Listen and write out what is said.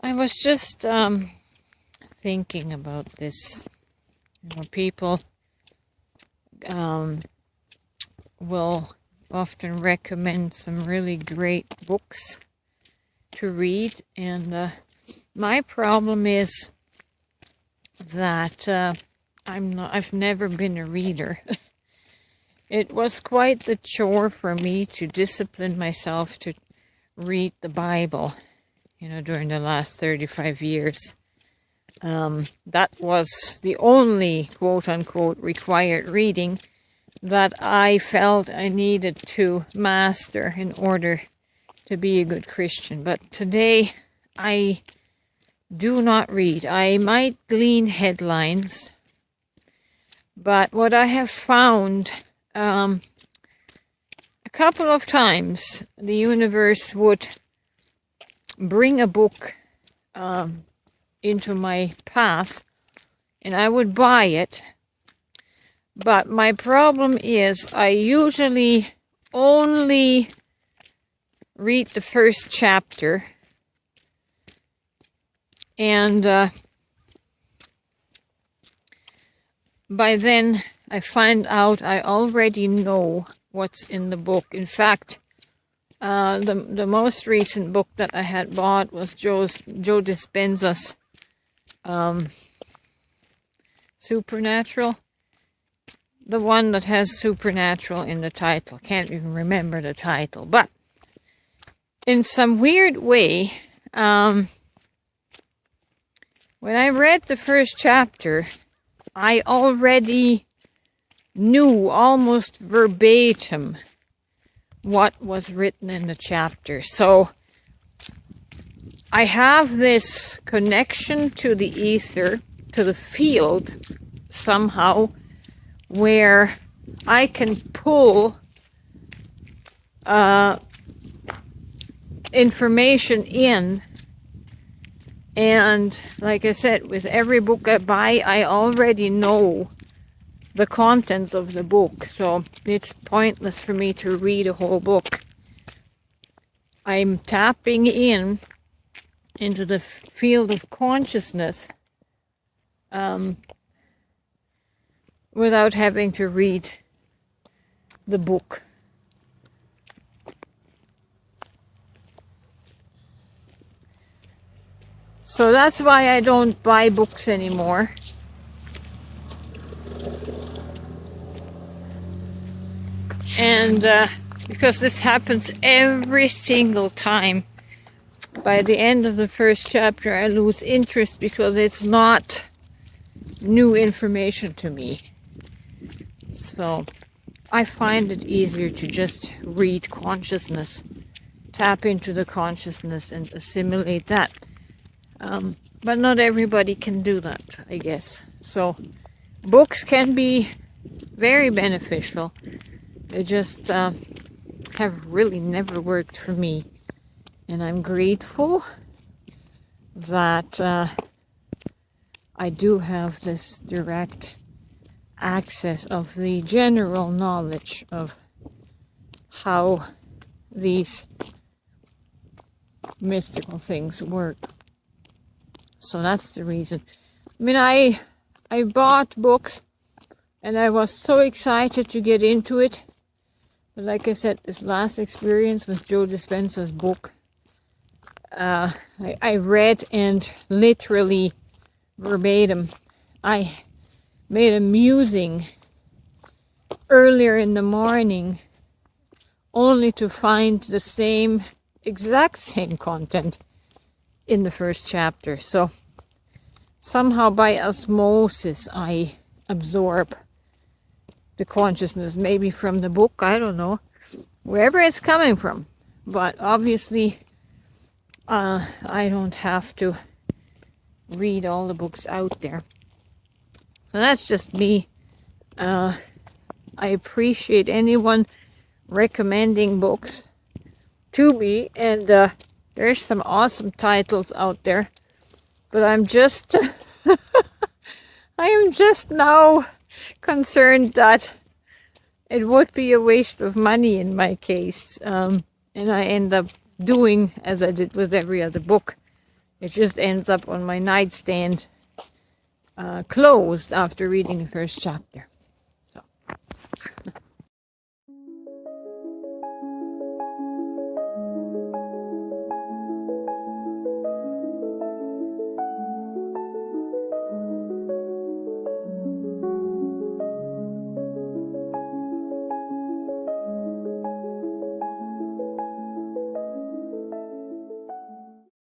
I was just thinking about this. People will often recommend some really great books to read, and my problem is that I've never been a reader. It was quite the chore for me to discipline myself to read the Bible, during the last 35 years. That was the only quote-unquote required reading that I felt I needed to master in order to be a good Christian. But today, I do not read. I might glean headlines, but what I have found, a couple of times, the universe would bring a book into my path, and I would buy it. But my problem is I usually only read the first chapter, and by then I find out I already know what's in the book. In fact, the most recent book that I had bought was Joe Dispenza's Supernatural. The one that has Supernatural in the title. Can't even remember the title. But in some weird way, when I read the first chapter, I already knew almost verbatim what was written in the chapter. So I have this connection to the ether, to the field, somehow, where I can pull information in. And like I said, with every book I buy, I already know the contents of the book. So it's pointless for me to read a whole book. I'm tapping into the field of consciousness without having to read the book. So that's why I don't buy books anymore. And because this happens every single time. By the end of the first chapter, I lose interest because it's not new information to me. So I find it easier to just read consciousness, tap into the consciousness and assimilate that. But not everybody can do that, I guess. So books can be very beneficial. They just have really never worked for me. And I'm grateful that I do have this direct access of the general knowledge of how these mystical things work. So that's the reason. I mean, I bought books and I was so excited to get into it. But like I said, this last experience with Joe Dispenza's book, I read and literally verbatim, I made a musing earlier in the morning only to find the exact same content in the first chapter. So somehow by osmosis I absorb the consciousness, maybe from the book, I don't know, wherever it's coming from. But obviously I don't have to read all the books out there. So that's just me. I appreciate anyone recommending books to me, and there's some awesome titles out there, but I'm just I am just now concerned that it would be a waste of money in my case, and I end up doing as I did with every other book, It just ends up on my nightstand closed after reading the first chapter. So